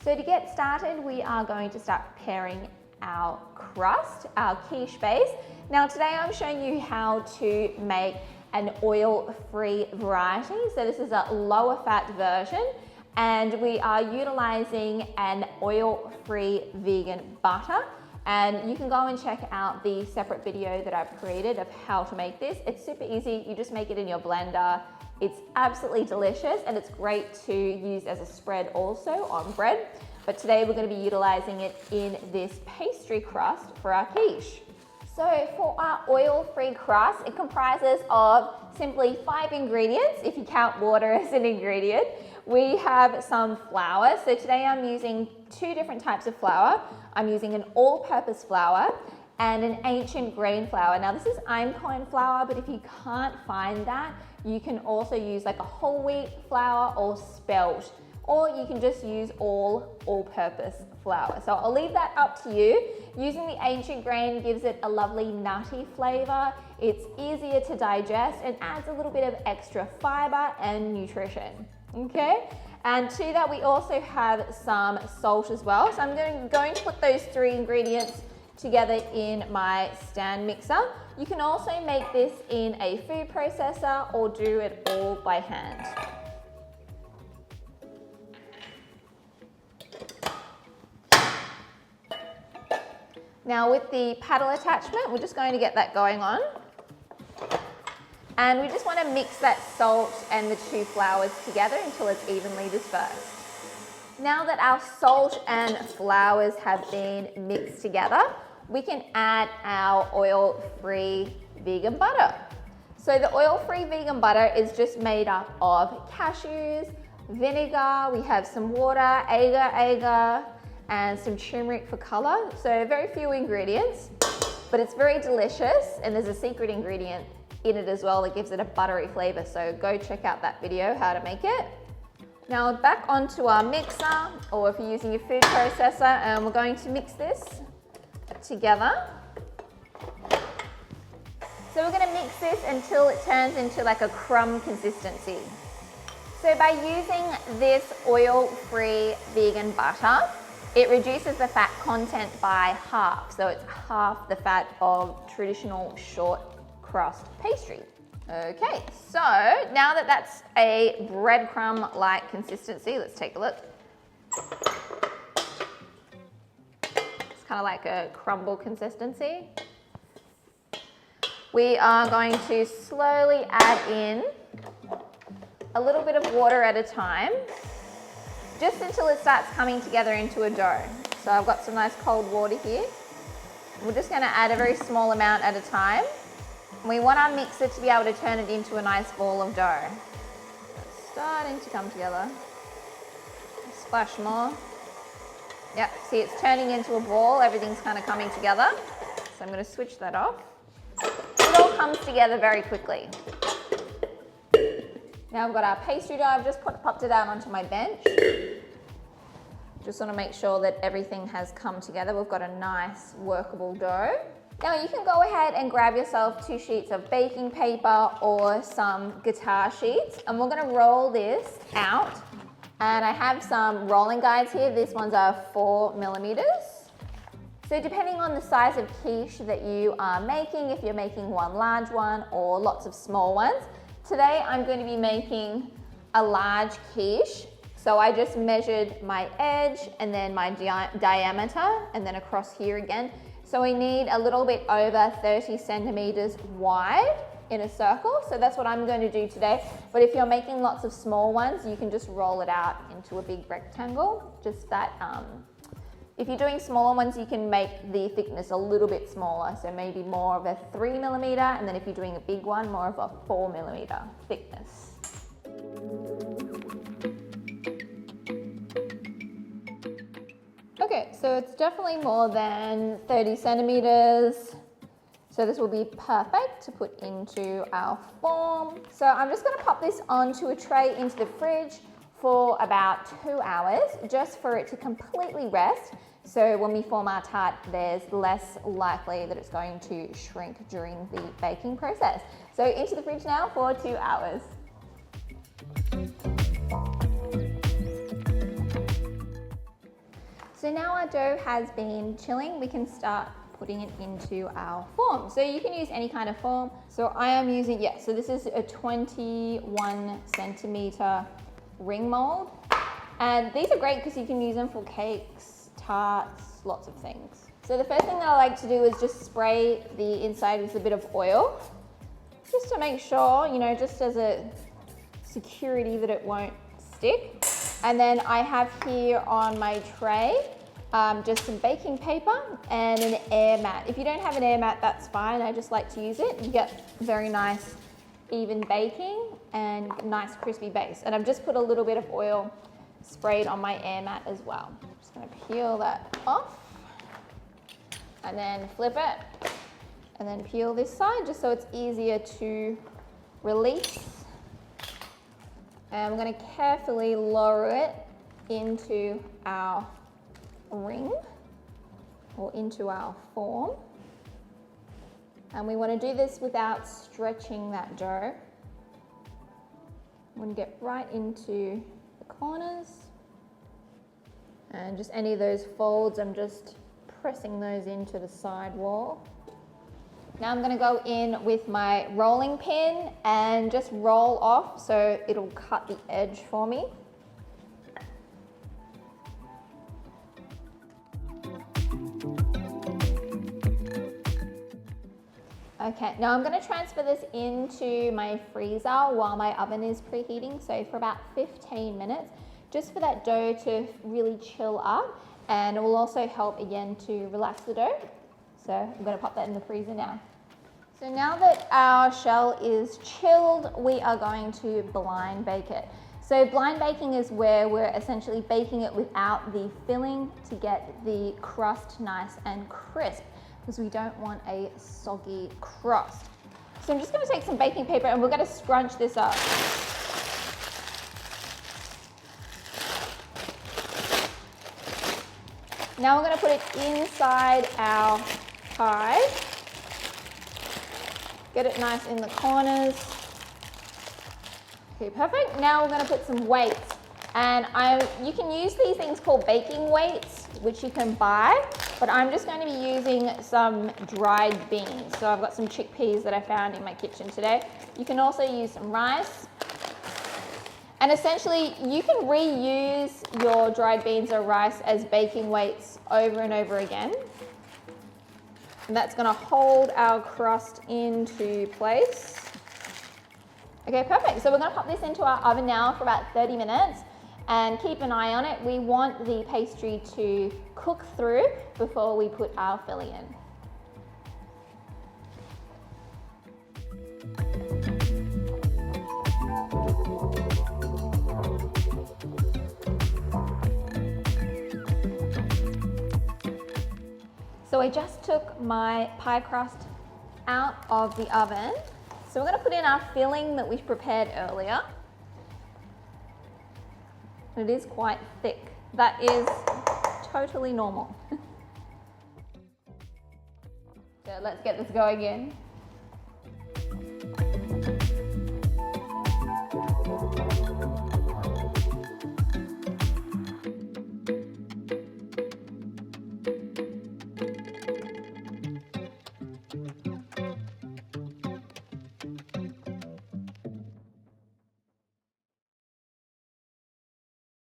So to get started, we are going to start preparing our crust, our quiche base. Now today I'm showing you how to make an oil-free variety. So this is a lower fat version, and we are utilizing an oil-free vegan butter. And you can go and check out the separate video that I've created of how to make this. It's super easy. You just make it in your blender. It's absolutely delicious, and it's great to use as a spread also on bread. But today we're going to be utilizing it in this pastry crust for our quiche. So for our oil-free crust, it comprises of simply 5 ingredients, if you count water as an ingredient. We have some flour. So today I'm using 2 different types of flour. I'm using an all-purpose flour and an ancient grain flour. Now this is einkorn flour, but if you can't find that, you can also use like a whole wheat flour or spelt, or you can just use all-purpose flour. So I'll leave that up to you. Using the ancient grain gives it a lovely nutty flavor. It's easier to digest and adds a little bit of extra fiber and nutrition, okay? And to that, we also have some salt as well. So I'm going to put those 3 ingredients together in my stand mixer. You can also make this in a food processor or do it all by hand. Now with the paddle attachment, we're just going to get that going on. And we just want to mix that salt and the 2 flours together until it's evenly dispersed. Now that our salt and flours have been mixed together, we can add our oil-free vegan butter. So the oil-free vegan butter is just made up of cashews, vinegar, we have some water, agar, and some turmeric for color. So very few ingredients, but it's very delicious, and there's a secret ingredient in it as well that gives it a buttery flavor. So go check out that video, how to make it. Now back onto our mixer, or if you're using your food processor, and we're going to mix this together. So we're going to mix this until it turns into like a crumb consistency. So by using this oil-free vegan butter, it reduces the fat content by half. So it's half the fat of traditional short crust pastry. Okay, so now that that's a breadcrumb-like consistency, let's take a look. It's kind of like a crumble consistency. We are going to slowly add in a little bit of water at a time, just until it starts coming together into a dough. So I've got some nice cold water here. We're just going to add a very small amount at a time. We want our mixer to be able to turn it into a nice ball of dough. It's starting to come together. Splash more. Yep, see it's turning into a ball. Everything's kind of coming together. So I'm going to switch that off. It all comes together very quickly. Now I've got our pastry dough. I've just popped it out onto my bench. Just want to make sure that everything has come together. We've got a nice workable dough. Now you can go ahead and grab yourself 2 sheets of baking paper or some guitar sheets, and we're going to roll this out. And I have some rolling guides here. These ones are 4 millimeters. So depending on the size of quiche that you are making, if you're making one large one or lots of small ones, today I'm going to be making a large quiche. So I just measured my edge and then my diameter, and then across here again. So we need a little bit over 30 centimeters wide in a circle. So that's what I'm going to do today. But if you're making lots of small ones, you can just roll it out into a big rectangle. Just that, if you're doing smaller ones, you can make the thickness a little bit smaller. So maybe more of a 3 millimeter. And then if you're doing a big one, more of a 4 millimeter thickness. Okay, so it's definitely more than 30 centimeters. So this will be perfect to put into our form. So I'm just going to pop this onto a tray into the fridge for about 2 hours, just for it to completely rest. So when we form our tart, there's less likely that it's going to shrink during the baking process. So into the fridge now for 2 hours. So now our dough has been chilling, we can start putting it into our form. So you can use any kind of form. So I am using, so this is a 21 centimeter ring mold. And these are great because you can use them for cakes, tarts, lots of things. So the first thing that I like to do is just spray the inside with a bit of oil, just to make sure, just as a security that it won't stick. And then I have here on my tray, just some baking paper and an air mat. If you don't have an air mat, that's fine. I just like to use it. You get very nice, even baking and nice crispy base. And I've just put a little bit of oil sprayed on my air mat as well. I'm just gonna peel that off and then flip it and then peel this side just so it's easier to release. And I'm going to carefully lower it into our ring or into our form. And we want to do this without stretching that dough. I'm going to get right into the corners and just any of those folds, I'm just pressing those into the side wall. Now I'm going to go in with my rolling pin and just roll off so it'll cut the edge for me. Okay, now I'm going to transfer this into my freezer while my oven is preheating, so for about 15 minutes, just for that dough to really chill up, and it will also help again to relax the dough. So I'm going to pop that in the freezer now. So now that our shell is chilled, we are going to blind bake it. So blind baking is where we're essentially baking it without the filling to get the crust nice and crisp, because we don't want a soggy crust. So I'm just going to take some baking paper and we're going to scrunch this up. Now we're going to put it inside our pie. Get it nice in the corners. Okay, perfect. Now we're going to put some weights. And you can use these things called baking weights, which you can buy, but I'm just going to be using some dried beans. So I've got some chickpeas that I found in my kitchen today. You can also use some rice. And essentially, you can reuse your dried beans or rice as baking weights over and over again. And that's going to hold our crust into place. Okay, perfect. So we're going to pop this into our oven now for about 30 minutes and keep an eye on it. We want the pastry to cook through before we put our filling in. So I just took my pie crust out of the oven. So we're going to put in our filling that we prepared earlier. It is quite thick. That is totally normal. So let's get this going in.